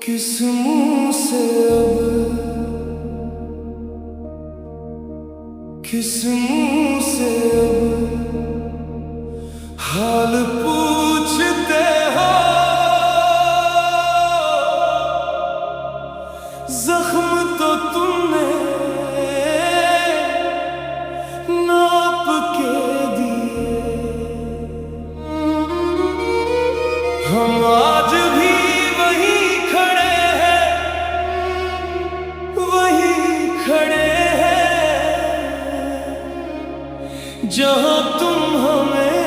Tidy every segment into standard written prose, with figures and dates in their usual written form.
किस मुंह से अब, किस मुंह से अब हाल पूछते हो। जख्म तो तुमने नाप के दिए, हम आज भी वहीं खड़े हैं, वहीं खड़े हैं जहां तुम हमें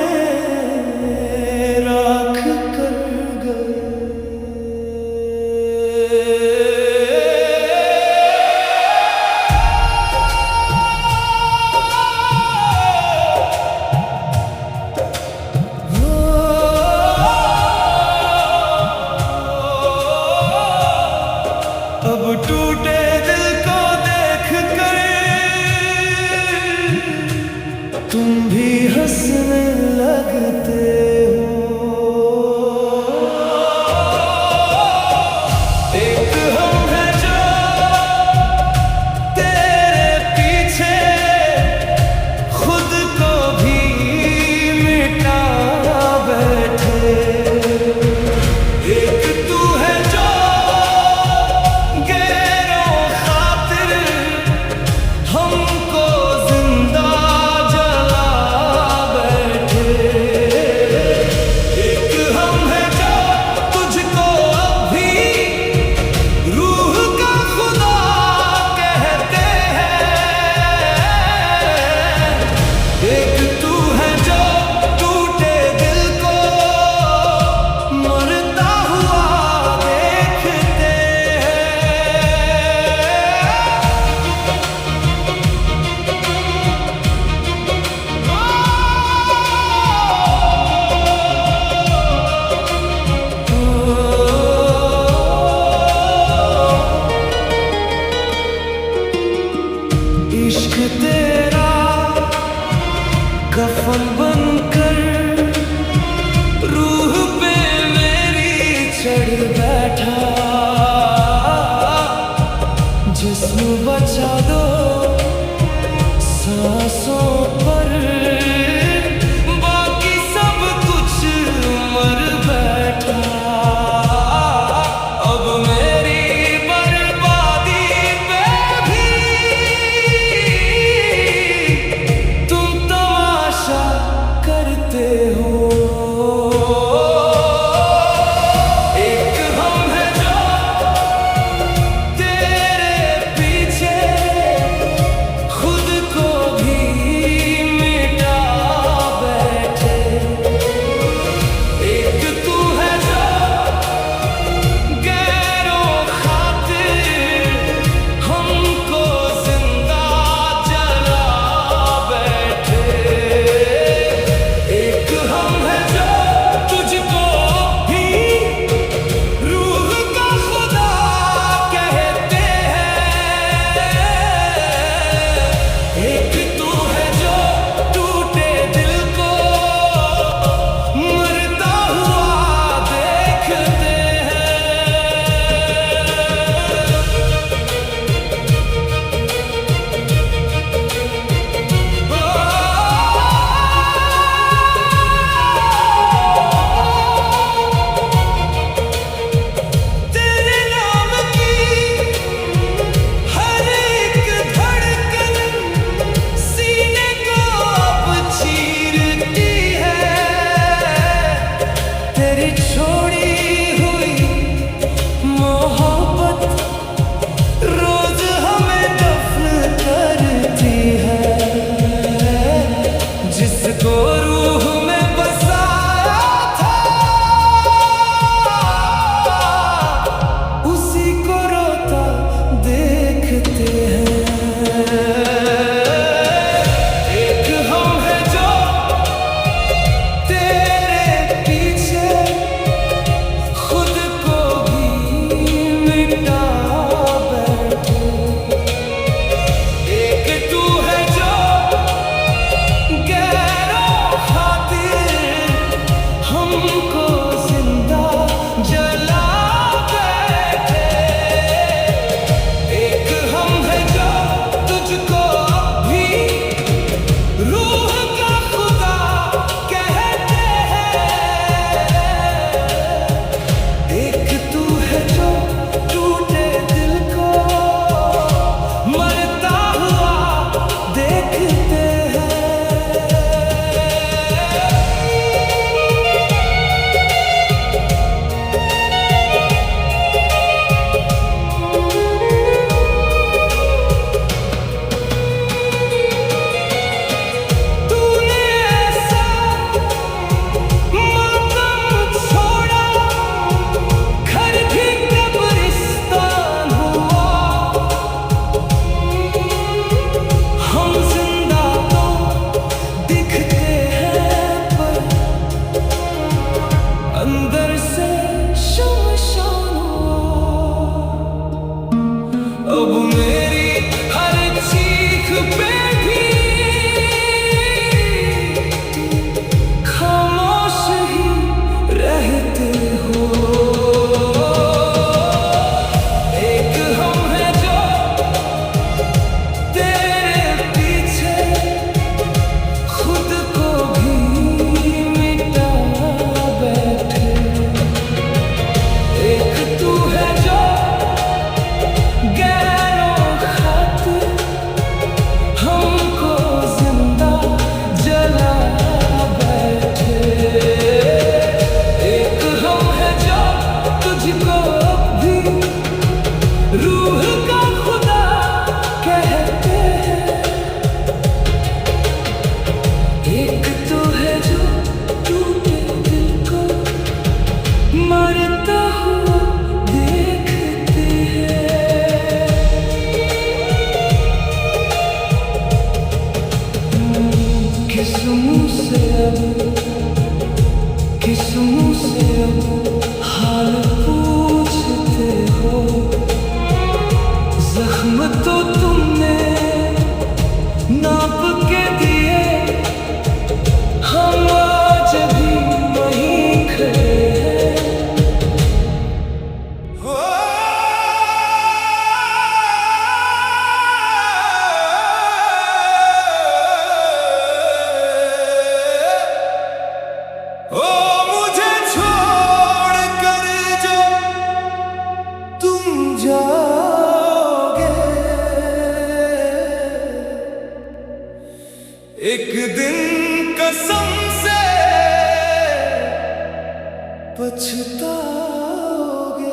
पछताओगे।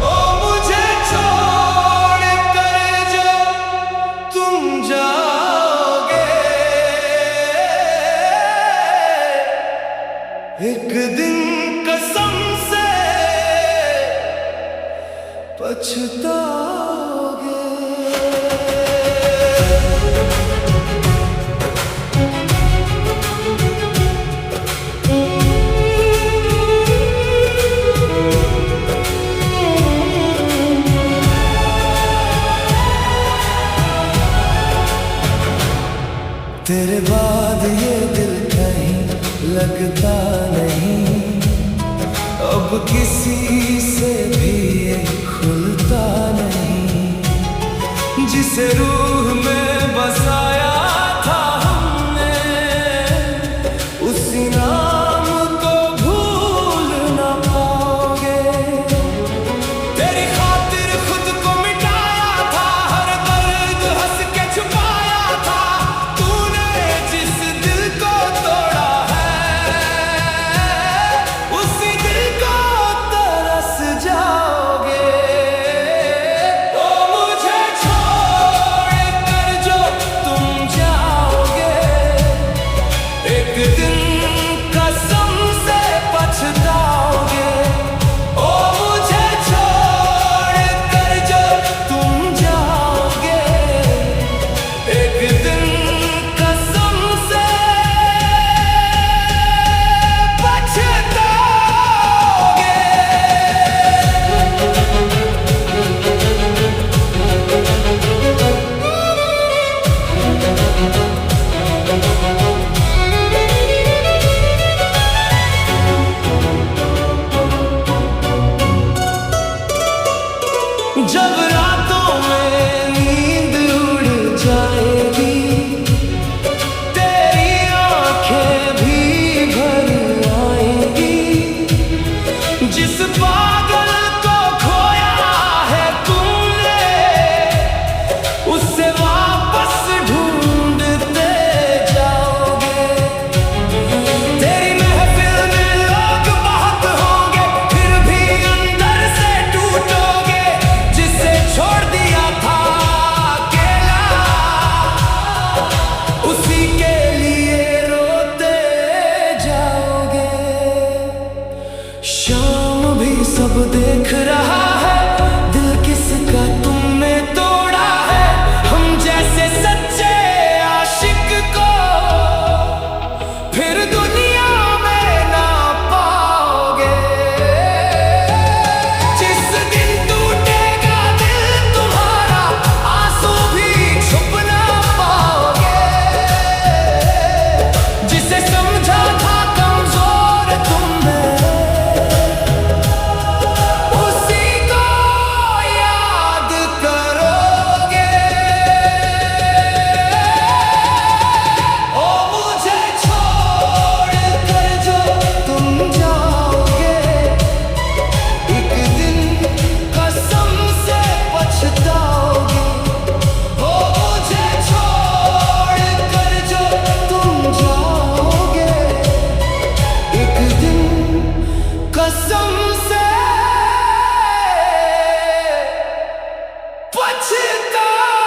ओ मुझे छोड़ कर जो तुम जाओगे, एक दिन कसम से पछताओगे। तेरे बाद ये दिल कहीं लगता नहीं, अब किसी से भी ये खुलता नहीं। जिसे रूह में बसाया था हमने, उसी नाम को भूल ना पाओगे। तेरी खातिर खुद को मिटाया था, हर दर्द हंस के छुपाया था। तूने जिस दिल को तोड़ा है, उसी दिल को तरस जाओगे। ओ मुझे छोड़ कर जो तुम जाओगे, एक दिन कसम से पछताओगे। ओ मुझे छोड़ कर जो तुम जाओगे, एक दिन कसम से पछताओगे। जब रातों में नींद उड़ जाएगी, तेरी आंखें भी भर आएंगी। जिस पागल को खोया है तुमने, उससे वापस ढूंढते जाओगे। तेरी महफिल में लोग बहुत होंगे, फिर भी अंदर से टूटोगे। जिसे छोड़ दिया था अकेला, उसी के लिए रोते जाओगे। शाम भी सब देख रहा है, दिल किसका तुमने तोड़ा है। हम जैसे सच्चे आशिक को फिर दुनिया में ना पाओगे। जिस दिन टूटेगा दिल तुम्हारा, आंसू भी छुप ना पाओगे। जिसे समझा था कमजोर तुमने, उसी को याद करोगे। ओ मुझे छोड़ कर जो तुम जाओगे, एक दिन कसम से पछताओगे। ओ मुझे छोड़ कर जो तुम जाओगे, एक दिन कसम से पछताओगे।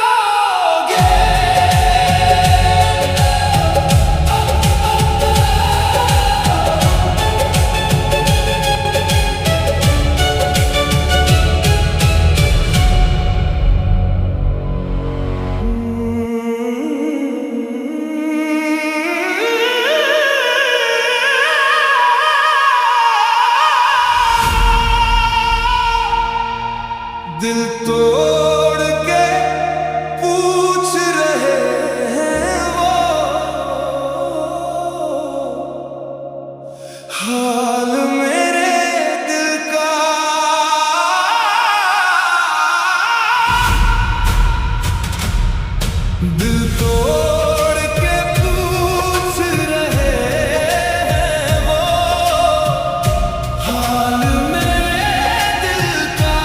दिल तोड़ के पूछ रहे हैं वो, हाल मेरे दिल का। दिल तोड़ के पूछ रहे हैं वो, हाल मेरे दिल का।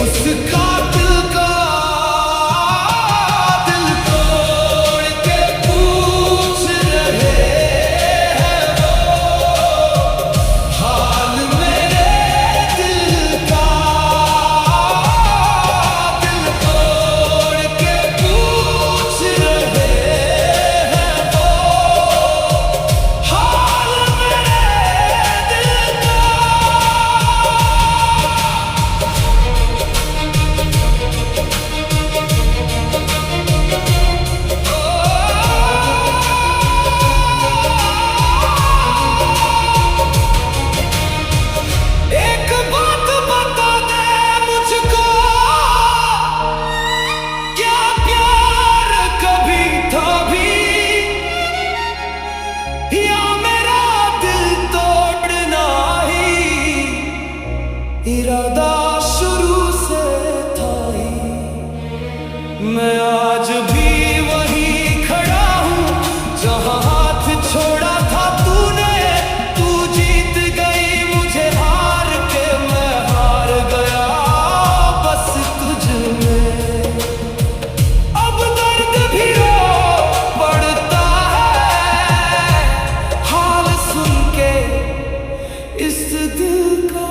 उस कातिल का दिल तोड़ के पूछ रहे हैं वो हाल मेरे दिल का। दिल तोड़ के पूछ रहे हैं वो हाल मेरे दिल का। एक बात बता दे मुझको, क्या प्यार कभी था भी, या मेरा दिल तोड़ना ही इरादा शुरू से था ही। मैं आज भी वहीं खड़ा हूँ जहाँ हाथ छोड़ा था तूने। तू जीत गई मुझे हार के, मैं हार गया बस तुझ में। अब दर्द भी रो पड़ता है हाल सुन के इस दिल का।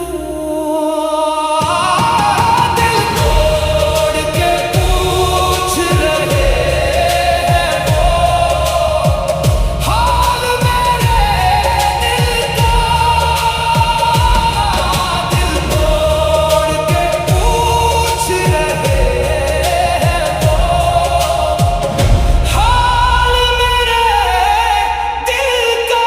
दिल तोड़ के पूछ रहे हैं वो हाल मेरे दिल का। दिल तोड़ के पूछ रहे हैं वो हाल मेरे दिल का।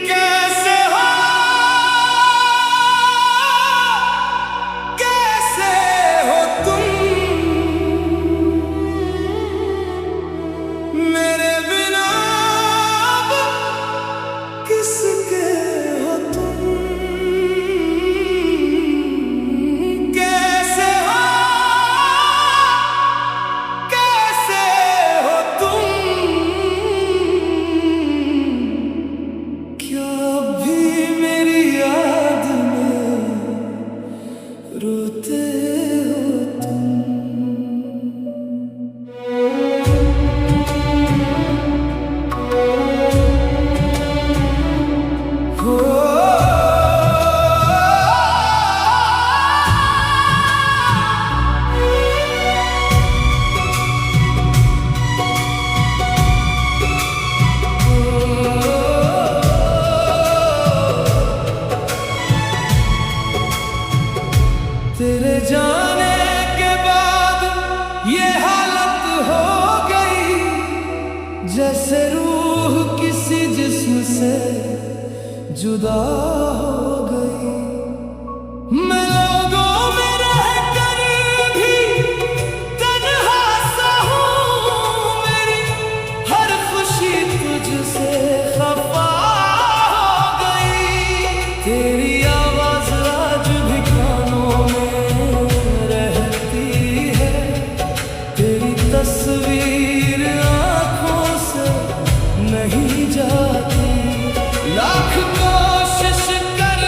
कैसे हो, कैसे हो तुम, मेरे बिना अब किसके हो तुम। कैसे हो, कैसे हो तुम, क्या भी मेरी याद में रोते हो तुम। हो तेरे जाने के बाद ये हालत हो गई, जैसे रूह किसी जिस्म से जुदा हो गई। मैं लोगों में रहकर भी तन्हा सा हूँ, मेरी हर खुशी तुझसे खफा हो गई। तेरी आवाज आज भी कानों में रहती है, तेरी तस्वीर आँखों से नहीं जाती। लाख कोशिश कर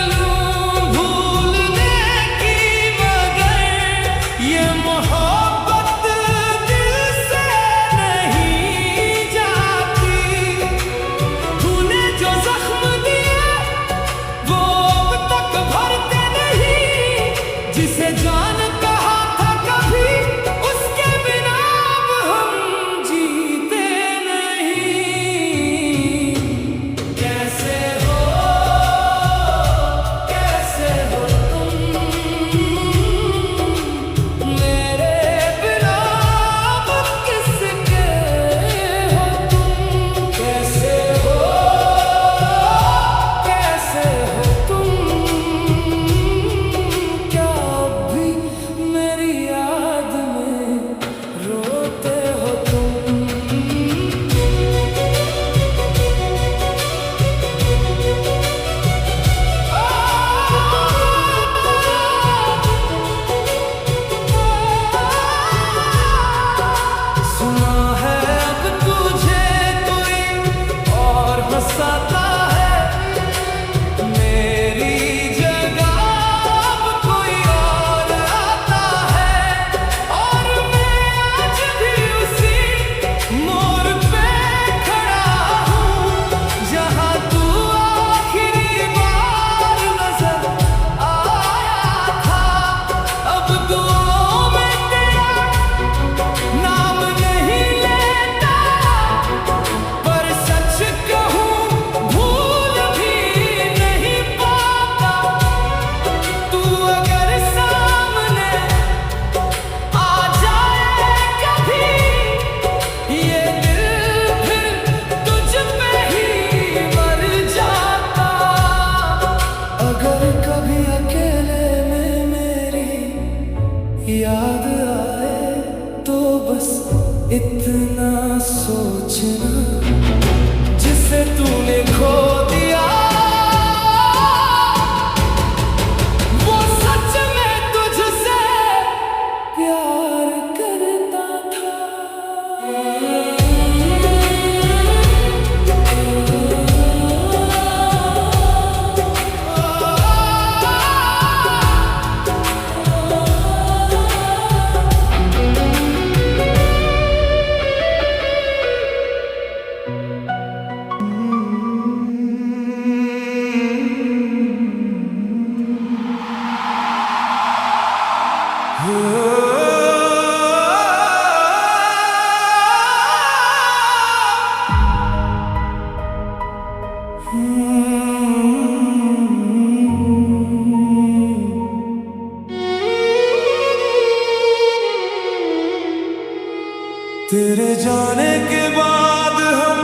तेरे जाने के बाद हम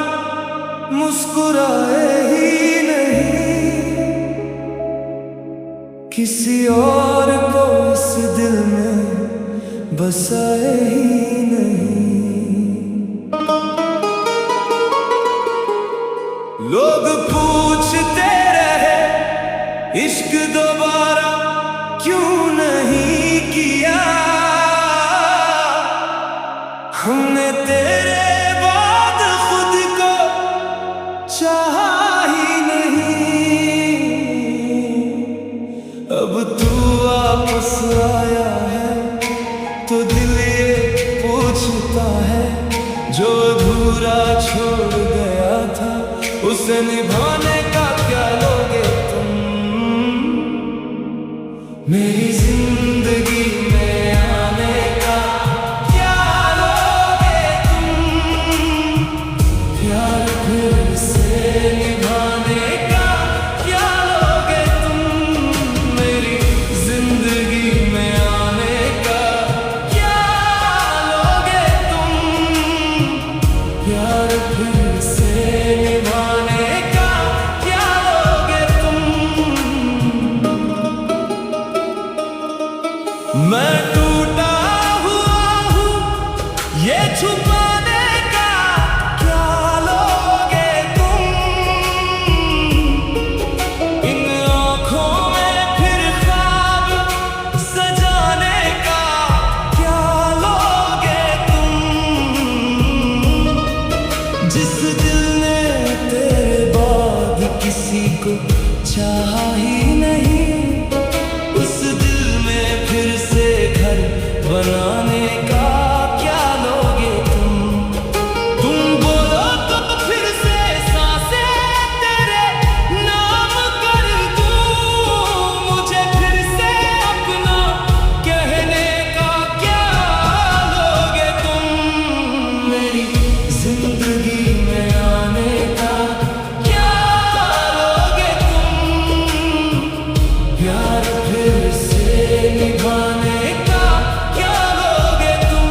मुस्कुराए ही नहीं, किसी और को इस दिल में बसाए ही नहीं। लोग पूछते रहे इश्क दोबारा क्यों नहीं किया, हमने तेरे बाद खुद को चाहा ही नहीं। अब तू वापस आया है तो दिल ये पूछता है, जो अधूरा छोड़ गया था उसे निभाने का क्या लोगे तुम। मेरी जिंदगी में आने का क्या लोगे तुम, प्यार फिर से निभाने का क्या लोगे तुम। मेरी जिंदगी में आने का क्या लोगे तुम, प्यार फिर से निभाने का क्या लोगे तुम। मैं टूटा हुआ हूँ ये छुपाने का क्या लोगे तुम, इन आँखों में फिर ख्वाब सजाने का क्या लोगे तुम। जिस दिल ने तेरे बाद किसी को चाहा ही नहीं, उस दिल में फिर से घर बनाने का क्या लोगे तुम। तुम बोलो तो फिर से सांसें तेरे नाम कर दूं, मुझे फिर से अपना कहने का क्या लोगे तुम। मेरी जिंदगी में आने का क्या लोगे तुम, प्यार फिर से निभाने का क्या लोगे तुम।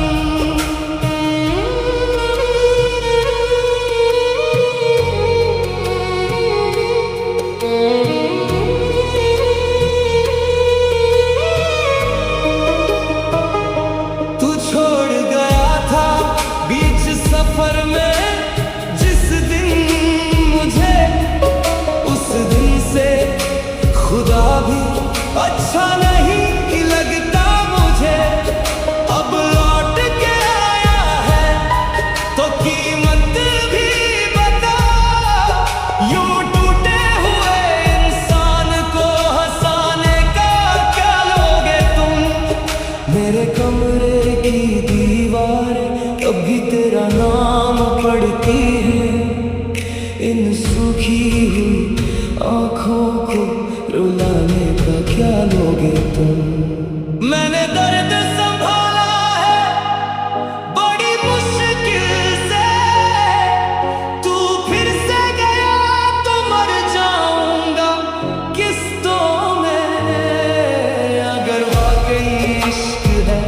तू छोड़ गया था बीच सफर में जिस दिन मुझे, उस दिन से खुदा भी अच्छा नहीं लगता मुझे। अब लौट के आया है तो कीमत भी बता, यूं टूटे हुए इंसान को हंसाने का क्या लोगे तुम। मेरे कमरे की दीवारें कभी तेरा नाम पढ़ती है, इन सूखी हुई आँखों को रुलाने का क्या लोगे तुम। मैंने दर्द संभाला है बड़ी मुश्किल से, तू फिर से गया तो मर जाऊंगा किस्तों में। अगर वाकई इश्क है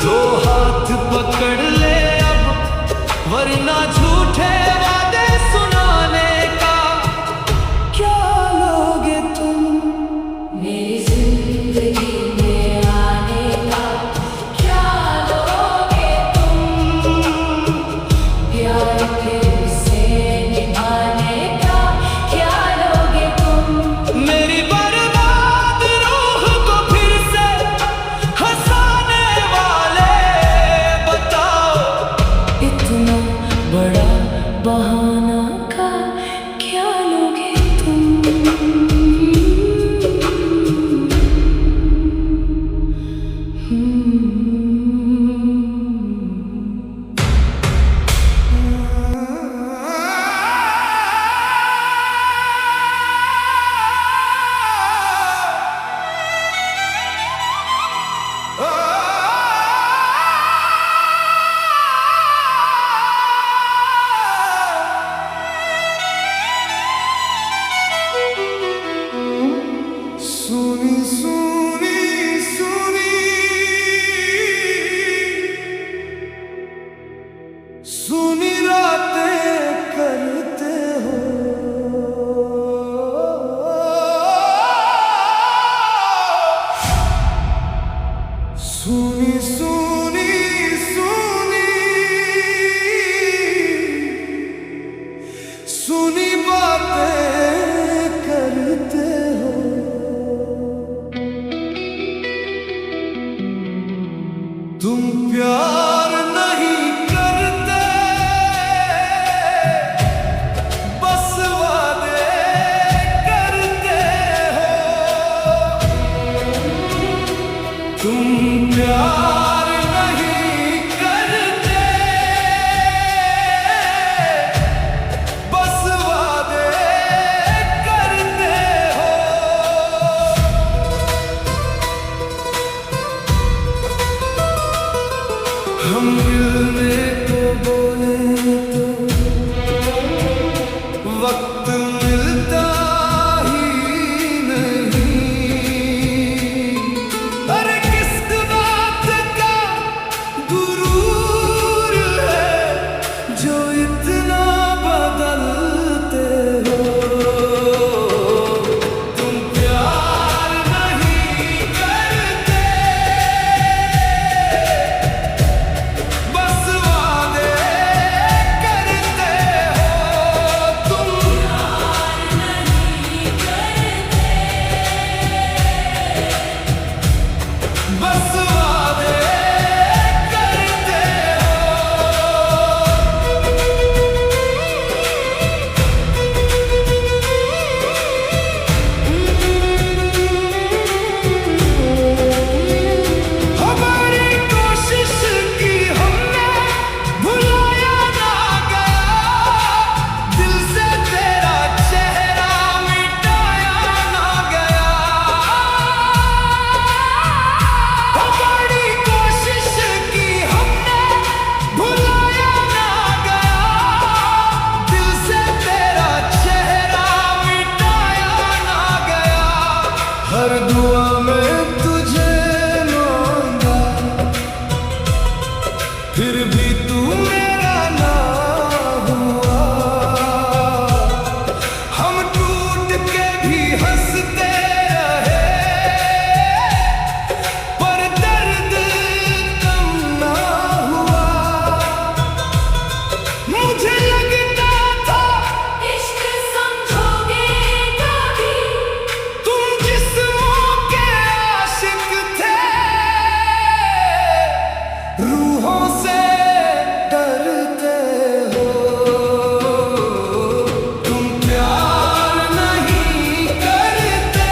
तो हाथ पकड़ ले अब, वरना झूठे वादे सुनाने का क्या लोगे तुम। मेरी जिंदगी सुनी बातें करते हो, तुम प्यार नहीं करते, बस वादे करते हो। तुम प्यार नहीं करते, बस वादे करते हो। हम मिलने को बोले तो वक्त मिलता ही नहीं। अरे किस बात का गुरूर है जो इतना बदलते हो। तुम प्यार नहीं करते, बस वादे करते हो। तुम प्यार नहीं करते, बस वादे करते हो। हमारी कोशिश की हमने, भुलाया ना गया, दिल से तेरा चेहरा मिटाया ना गया। हमारी कोशिश की हमने, भुलाया ना गया, दिल से तेरा चेहरा मिटाया ना गया। हर दुआ में तुझे मांगा, फिर भी तू मेरा ना हुआ। हम टूट के भी हंसते रहे, पर दर्द कम ना हुआ। मुझे लगता था इश्क समझोगे कभी, तुम जिस्मों के आशिक थे, रूहों से डरते हो। तुम प्यार नहीं करते,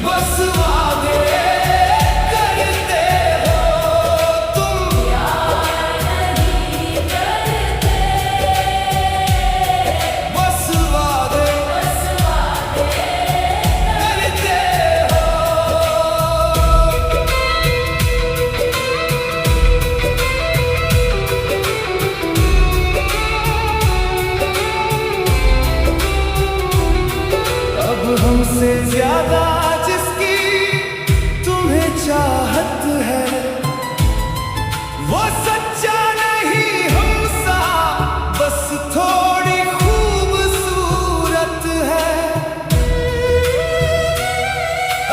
बस वादे करते हो। तुम प्यार नहीं करते, बस वादे बस वादे करते हो। अब हमसे ज्यादा जिसकी तुम्हें चाहत है, वो सच्चा नहीं हमसा, बस थोड़ी खूबसूरत है।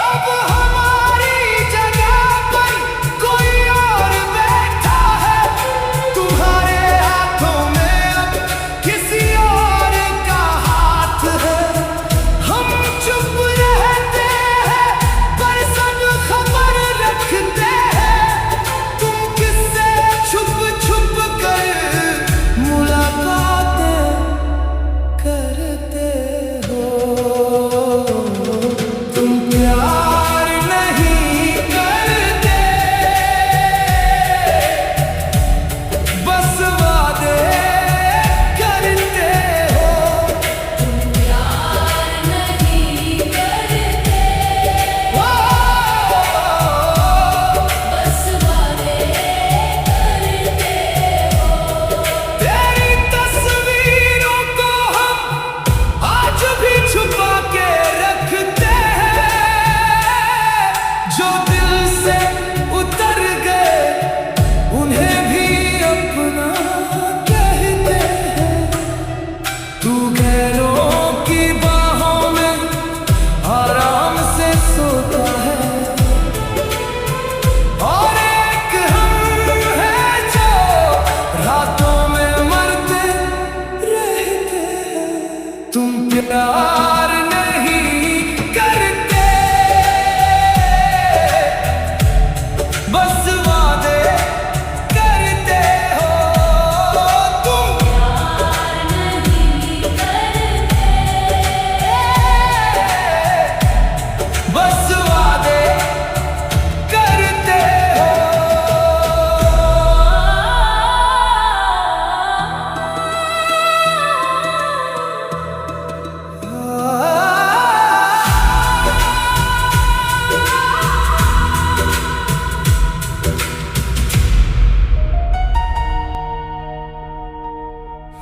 अब हमारी जगह पर कोई और बैठा है, तुम्हारे हाथों में अब किसी और का हाथ है। हम चुप रहते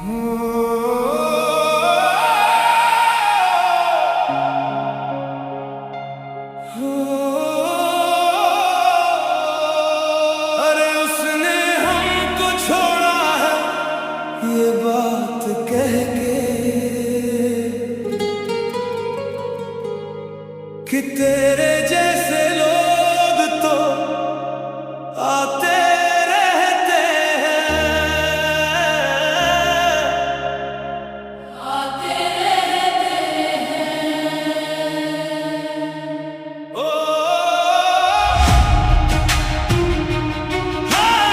अरे उसने हमको छोड़ा है ये बात कह के कि तेरे जैसे लोग तो आते रहते हैं, आते रहते ओ हाँ,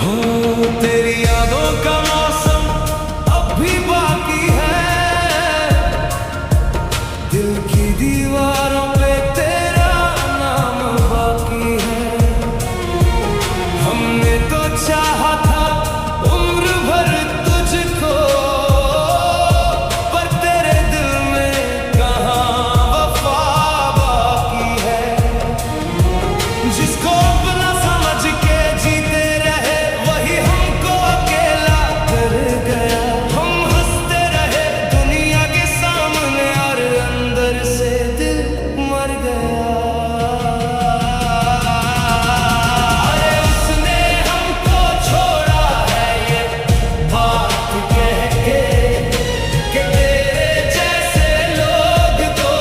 हो तेरी यादों का मौसम अब भी बाकी है, दिल की दीवारों पे तेरा नाम बाकी है। हमने तो चाहा था उम्र भर तुझको, पर तेरे दिल में कहाँ वफा बाकी है। जिसको अपना समझ के जीते रहे वही हमको अकेला कर गया। हम हंसते रहे दुनिया के सामने और अंदर से दिल मर गया। अरे उसने हमको छोड़ा है ये बात कह के कि तेरे जैसे लोग तो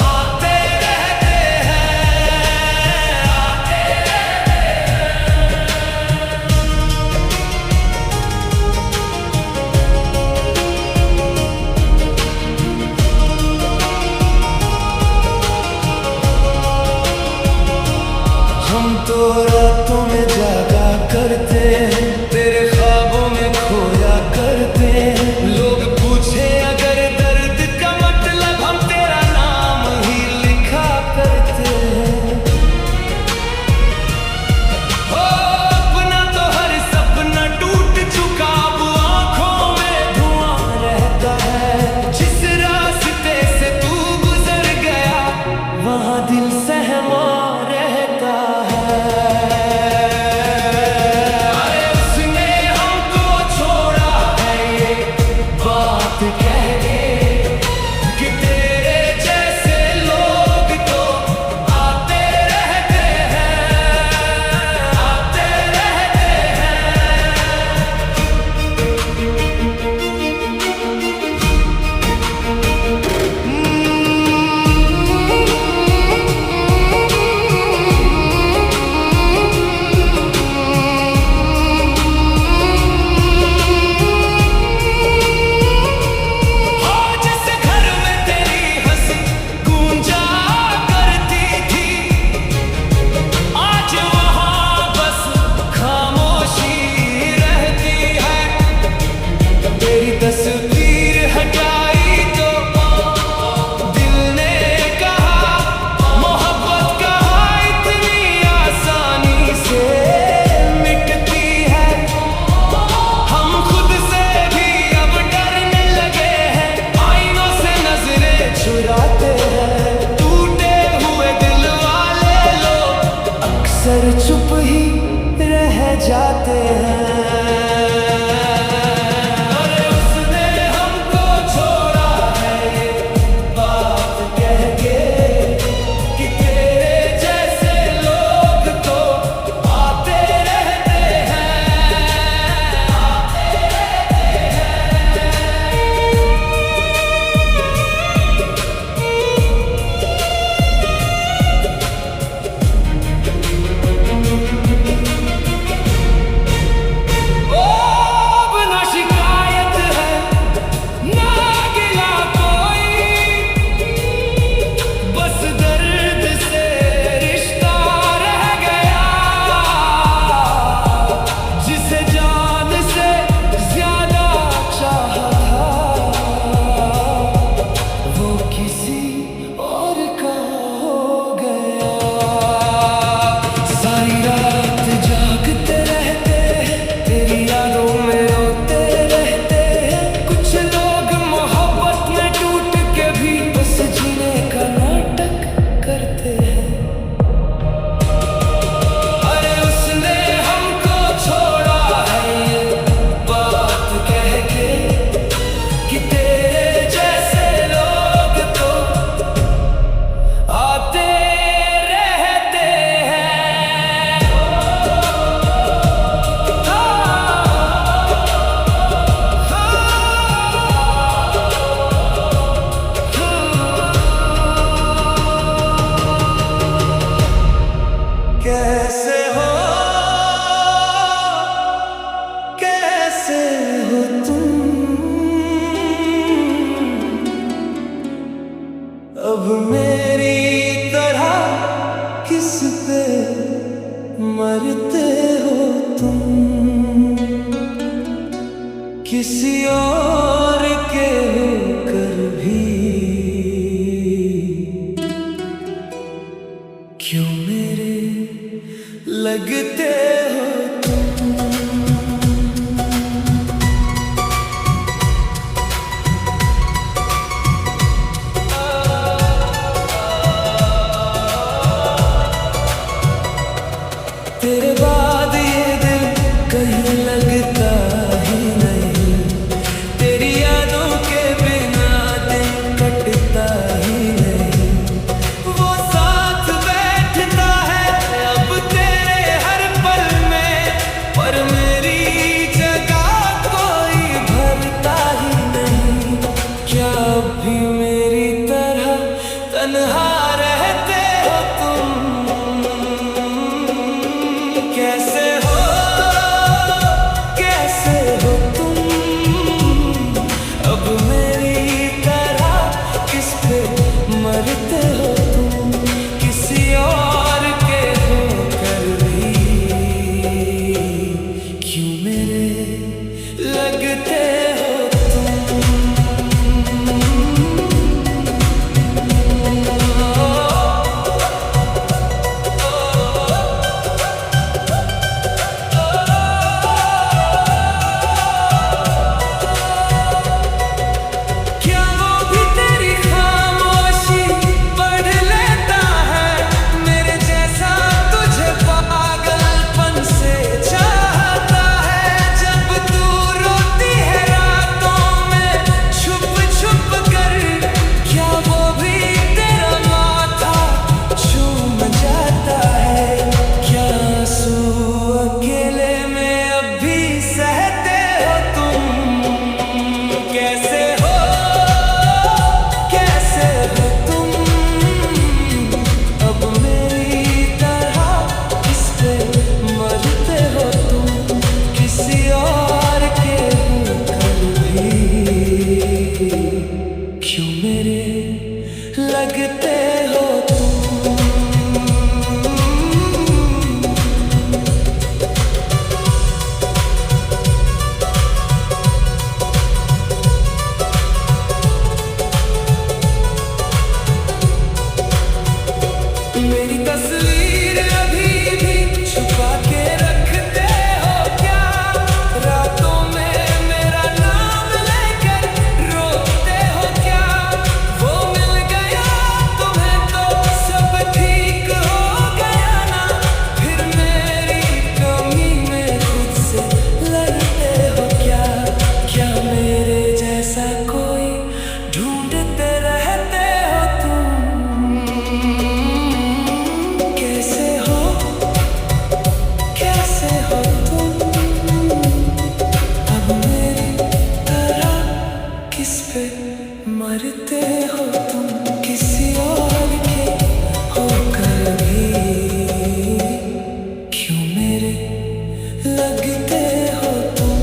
आते रहते हैं, आते हम तो रातों में जागा करते हैं, तेरे ख्वाबों में खोया करते हैं। लोग पूछे अगर दर्द का मतलब हम तेरा नाम ही लिखा करते हैं। हो अपना तो हर सपना टूट चुका, अब आंखों में धुआं रहता है। जिस रास्ते से तू गुजर गया वहां दिल सहमा रहता है। मरते हो तुम किसी और के होकर भी, क्यों मेरे लगते हो तुम। तेरे बाद ये दिल कहीं लगता ही नहीं, तेरी यादों के बिना दिन कटता ही नहीं। वो साथ बैठता है अब तेरे हर पल में, पर मेरी जगह कोई भरता ही नहीं। क्या अब भी मेरी तरह तन्हा रहते हो तुम? कैसे हो, कैसे हो तुम? अब मेरी तरह किस पे मरते हो तुम? किसी और के होकर भी, क्यों मेरे लगते हो तुम? क्या वो भी तेरी खामोशी पढ़ लेता है मेरे जैसा, तुझे पागलपन से चाहता है? जब तू रोती है रातों में छुप छुप कर, क्या वो भी तेरा माथा चूम जाता है? क्या आंसू अकेले में अब भी सहते हो तुम? कैसे हो, कैसे हो तुम? अब मेरी तरह किस पे मरते हो तुम? किसी और के होकर भी, क्यों मेरे लगते हो तुम? मेरी तस्वीर अभी भी छुपा के रखते हो क्या? रातों में मेरा नाम लेकर रोते हो क्या? वो मिल गया तुम्हें तो सब ठीक हो गया ना? फिर मेरी कमी में खुद से लड़ते हो क्या? क्या मेरे जैसा कोई ढूंढते रहते हो तुम? कैसे हो, कैसे हो तुम? अब मेरी तरह किस पे मरते हो तुम? किसी और के होकर भी, क्यों मेरे लगते हो तुम?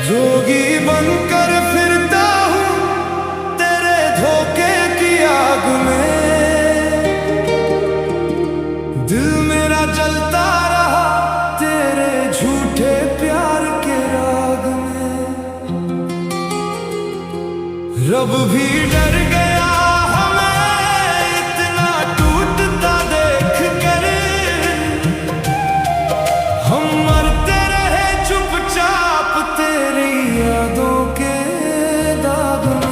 जोगी बनकर फिरता हूँ तेरे धोखे की आग में, दिल मेरा जलता रहा तेरे झूठे प्यार के राग में। रब भी डर गया हमें इतना टूटता देख कर, हम मरते रहे चुपचाप तेरी यादों के दाग में।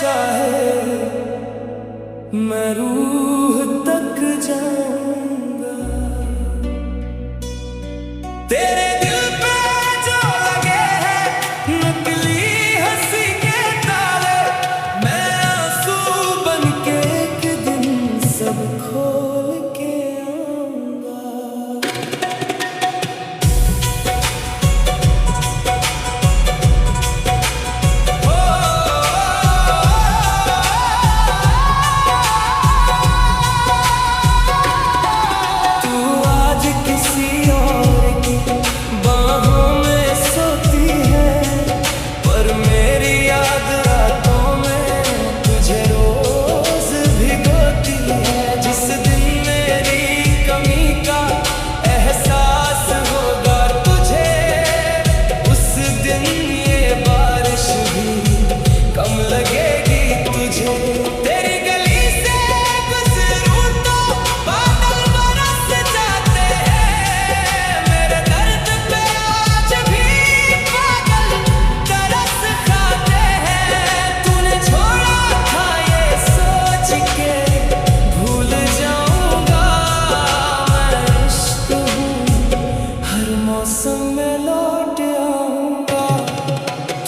चाहे मैं रूह तक जाऊंगा। तेरे दिल पे जो लगे हैं नकली हंसी के ताले, मैं आंसू बन के एक दिन सब खोल के आऊंगा।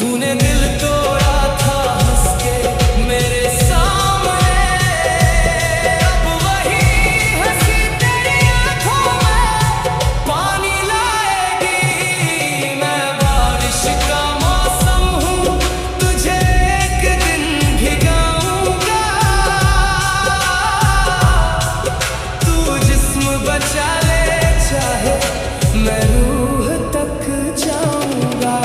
तूने दिल तोड़ा था हंस के मेरे सामने, अब वही हंसी तेरी आंखों में पानी लाएगी। मैं बारिश का मौसम हूँ, तुझे एक दिन भिगाऊंगा। तू जिस्म बचा ले चाहे मैं रूह तक जाऊंगा।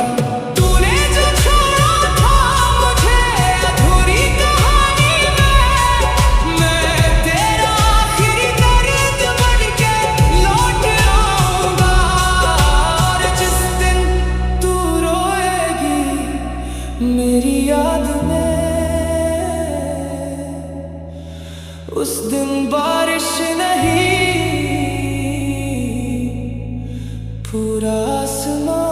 मेरी याद में उस दिन बारिश नहीं, पूरा आसमान